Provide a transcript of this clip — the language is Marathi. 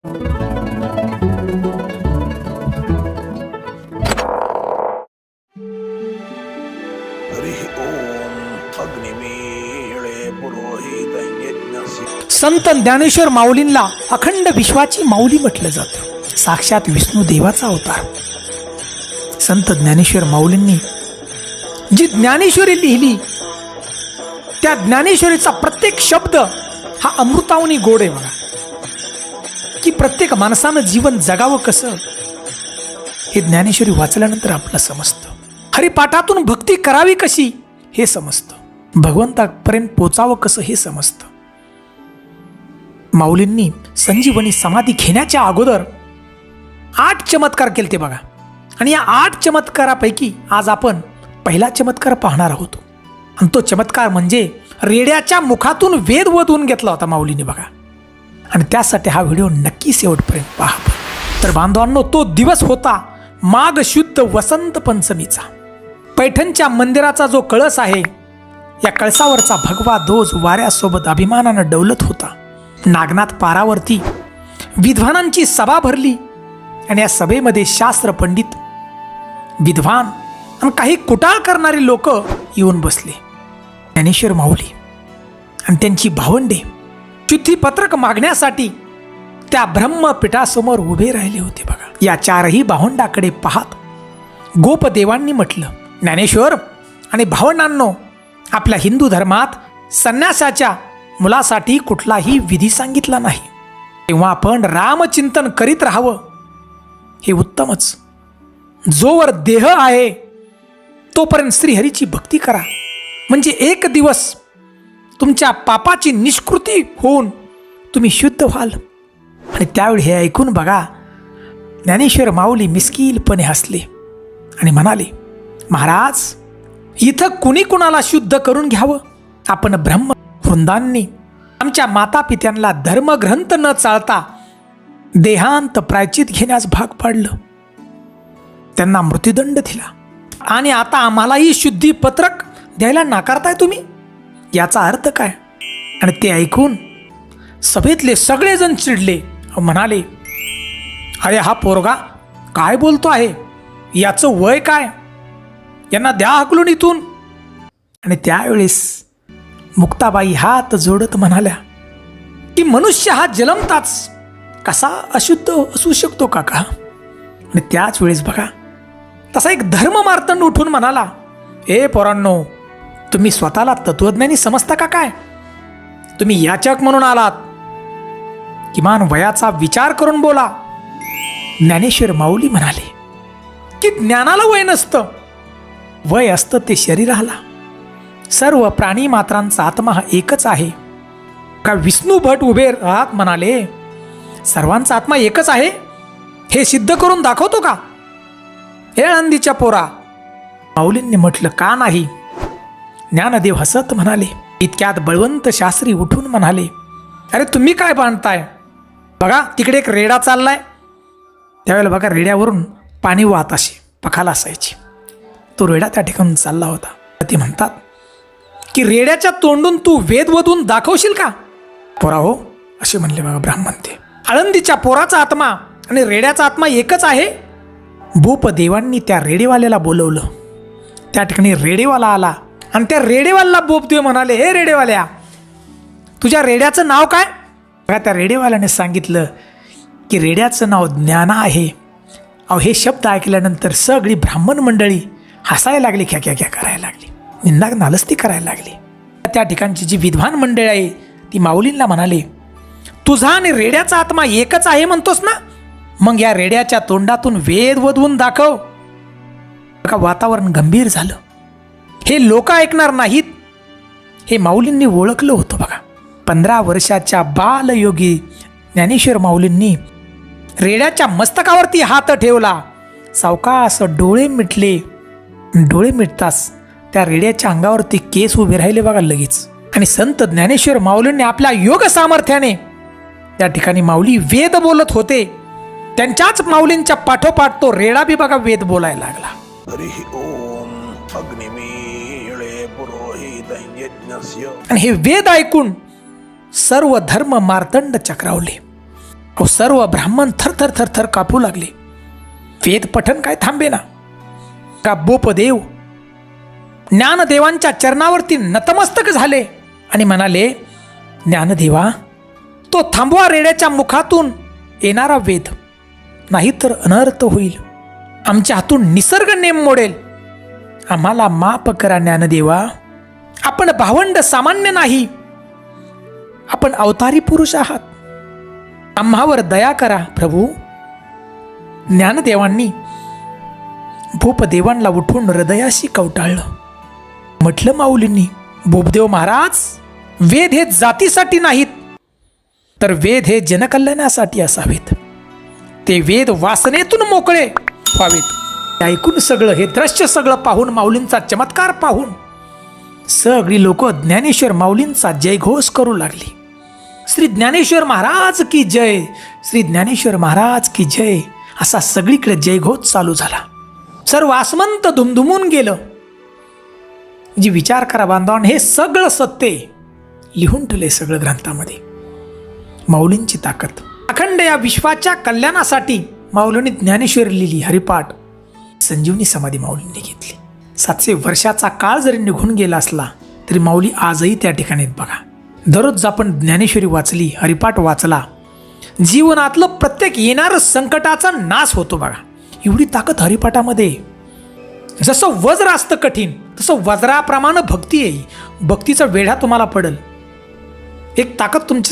संत ज्ञानेश्वर माऊलींना अखंड विश्वाची माऊली म्हटलं जातं. साक्षात विष्णू देवाचा अवतार. संत ज्ञानेश्वर माऊलींनी जी ज्ञानेश्वरी लिहिली त्या ज्ञानेश्वरीचा प्रत्येक शब्द हा अमृतावनी गोड आहे बघा. की प्रत्येक माणसानं जीवन जगावं कसं हे ज्ञानेश्वरी वाचल्यानंतर आपलं समजतं. हरिपाठातून भक्ती करावी कशी हे समजतं. भगवंतापर्यंत पोचावं कसं हे समजतं. माऊलींनी संजीवनी समाधी घेण्याच्या अगोदर 8 चमत्कार केले ते बघा. आणि या 8 चमत्कारापैकी आज आपण पहिला चमत्कार पाहणार आहोत. आणि तो चमत्कार म्हणजे रेड्याच्या मुखातून वेद वधवून घेतला होता माऊलीने बघा. आणि त्यासाठी हा व्हिडिओ नक्की शेवटपर्यंत पहा. तर बांधवांनो, तो दिवस होता माघ शुद्ध वसंत पंचमीचा. पैठणच्या मंदिराचा जो कळस आहे या कळसावरचा भगवा ध्वज वाऱ्यासोबत अभिमानानं डौलत होता. नागनाथ पारावरती विद्वानांची सभा भरली आणि या सभेमध्ये शास्त्र पंडित, विद्वान आणि काही कुटाळ करणारी लोक येऊन बसले. ज्ञानेश्वर माऊली आणि त्यांची भावंडे शुद्धीपत्रक मागण्यासाठी त्या ब्रह्मपीठासमोर उभे राहिले होते बघा. या 4ही भावंडाकडे पाहत गोपदेवांनी म्हटलं, ज्ञानेश्वर आणि भावंडांनो, आपल्या हिंदू धर्मात संन्यासाच्या मुलासाठी कुठलाही विधी सांगितला नाही. तेव्हा आपण रामचिंतन करीत राहावं हे उत्तमच. जोवर देह आहे तोपर्यंत श्रीहरीची भक्ती करा, म्हणजे एक दिवस तुमच्या पापाची निष्कृती होऊन तुम्ही शुद्ध व्हाल. आणि त्यावेळी हे ऐकून बघा, ज्ञानेश्वर माऊली मिस्किलपणे हसले आणि म्हणाले, महाराज, इथं कुणी कुणाला शुद्ध करून घ्यावं? आपण ब्रह्म वृंदांनी आमच्या माता पित्यांना धर्मग्रंथ न चालता देहांत प्रायचित घेण्यास भाग पाडलं, त्यांना मृत्यूदंड दिला आणि आता आम्हालाही शुद्धीपत्रक द्यायला नाकारताय तुम्ही, याचा अर्थ काय? आणि ते ऐकून सभेतले सगळेजण चिडले, म्हणाले, अरे हा पोरगा काय बोलतो आहे? याचं वय काय? यांना द्या हाकलून इथून. आणि त्यावेळेस मुक्ताबाई हात जोडत म्हणाल्या की मनुष्य हा जन्मताच कसा अशुद्ध असू शकतो काका? आणि त्याच वेळेस बघा, तसा एक धर्ममार्तंड उठून म्हणाला, ए पोरांनो, तुम्ही स्वतःला तत्वज्ञानी समजता का काय? तुम्ही याचक म्हणून आलात, किमान वयाचा विचार करून बोला. ज्ञानेश्वर माऊली म्हणाले की ज्ञानाला वय नसतं, वय असतं ते शरीराला. सर्व प्राणी मात्रांचा आत्मा हा एकच आहे का? विष्णू भट उभे राहत म्हणाले, सर्वांचा आत्मा एकच आहे हे सिद्ध करून दाखवतो का? हे आनंदीच्या पोरा. माऊलींनी म्हटलं, का नाही? ज्ञानदेव हसत म्हणाले. इतक्यात बळवंत शास्त्री उठून म्हणाले, अरे तुम्ही काय बांधताय? बघा तिकडे एक रेडा चाललाय. त्यावेळेला बघा रेड्यावरून पाणी वाहत असे पखाला असायची. तो रेडा त्या ठिकाणी चालला होता. ते म्हणतात की रेड्याच्या तोंडून तू वेद वधून दाखवशील का? पोरा हो, असे म्हणले बघा ब्राह्मण. ते आळंदीच्या पोराचा आत्मा आणि रेड्याचा आत्मा एकच आहे. बोपदेवांनी त्या रेडेवाल्याला बोलवलं. त्या ठिकाणी रेडेवाला आला आणि त्या रेडेवाल्याला बोपदेव म्हणाले, हे रेडेवाल्या, तुझ्या रेड्याचं नाव काय? बघा त्या रेडेवाल्याने सांगितलं की रेड्याचं नाव ज्ञाना आहे. अहो हे शब्द ऐकल्यानंतर सगळी ब्राह्मण मंडळी हसायला लागली, ख्या ख्या ख्या करायला लागली, निंदा नालस्ती करायला लागली. त्या ठिकाणची जी विद्वान मंडळी आहे ती माऊलींना म्हणाले, तुझा आणि रेड्याचा आत्मा एकच आहे म्हणतोस ना, मग या रेड्याच्या तोंडातून वेद वधवून दाखव. बघा वातावरण गंभीर झालं. हे लोक ऐकणार नाहीत हे माऊलींनी ओळखलं होतं बघा. 15 वर्षाच्या बालयोगी ज्ञानेश्वर माऊलींनी रेड्याच्या मस्तकावरती हात ठेवला. सावकाश डोळे मिटले. डोळे मिटताच त्या रेड्याच्या अंगावरती केस उभे राहिले बघा लगेच. आणि संत ज्ञानेश्वर माऊलींनी आपल्या योग सामर्थ्याने त्या ठिकाणी माऊली वेद बोलत होते. त्यांच्याच माऊलींच्या पाठोपाठ तो रेडा बी बघा वेद बोलायला लागला. आणि हे वेद ऐकून सर्व धर्म मार्तंड चक्रावले. अहो सर्व ब्राह्मण थरथर थरथर कापू लागले. वेद पठण काय थांबे ना. का बोपदेव ज्ञानदेवांच्या चरणावरती नतमस्तक झाले आणि म्हणाले, ज्ञानदेवा, तो थांबवा रेड्याच्या मुखातून येणारा वेद, नाहीतर अनर्थ होईल. आमच्या हातून निसर्ग नेम मोडेल. आम्हाला माफ करा ज्ञानदेवा. आपण भावंड सामान्य नाही, आपण अवतारी पुरुष आहात. आम्हावर दया करा प्रभू. ज्ञानदेवांनी भूपदेवांना उठून हृदयाशी कवटाळलं. म्हटलं माऊलींनी, भूपदेव महाराज, वेद हे जातीसाठी नाहीत, तर वेद हे जनकल्याणासाठी असावेत. ते वेद वासनेतून मोकळे व्हावेत. ऐकून सगळं हे दृश्य सगळं पाहून, माऊलींचा चमत्कार पाहून सगळी लोक ज्ञानेश्वर माऊलींचा जयघोष करू लागली. श्री ज्ञानेश्वर महाराज की जय, श्री ज्ञानेश्वर महाराज की जय, असा सगळीकडे जयघोष चालू झाला. सर्व आसमंत धुमधुमून गेलं. जी विचार करा बांधवांनो, हे सगळं सत्य लिहून ठेवले सगळं ग्रंथामध्ये. माऊलींची ताकद. अखंड या विश्वाच्या कल्याणासाठी माऊलींनी ज्ञानेश्वरी लिहिली, हरिपाठ. संजीवनी समाधी माऊलींनी घेतली. 700 वर्षाचा काळ जरी निघून गेला असला तरी माऊली आजही त्या ठिकाणी बघा. दररोज आपण ज्ञानेश्वरी वाचली, हरिपाठ वाचला, जीवनातलं प्रत्येक येणारं संकटाचा नाश होतो बघा. एवढी ताकद हरिपाठामध्ये. जसं वज्र असतं कठीण, तसं वज्राप्रमाणे भक्ती आहे. भक्तीचा वेढा तुम्हाला पडेल. एक ताकद तुमच्या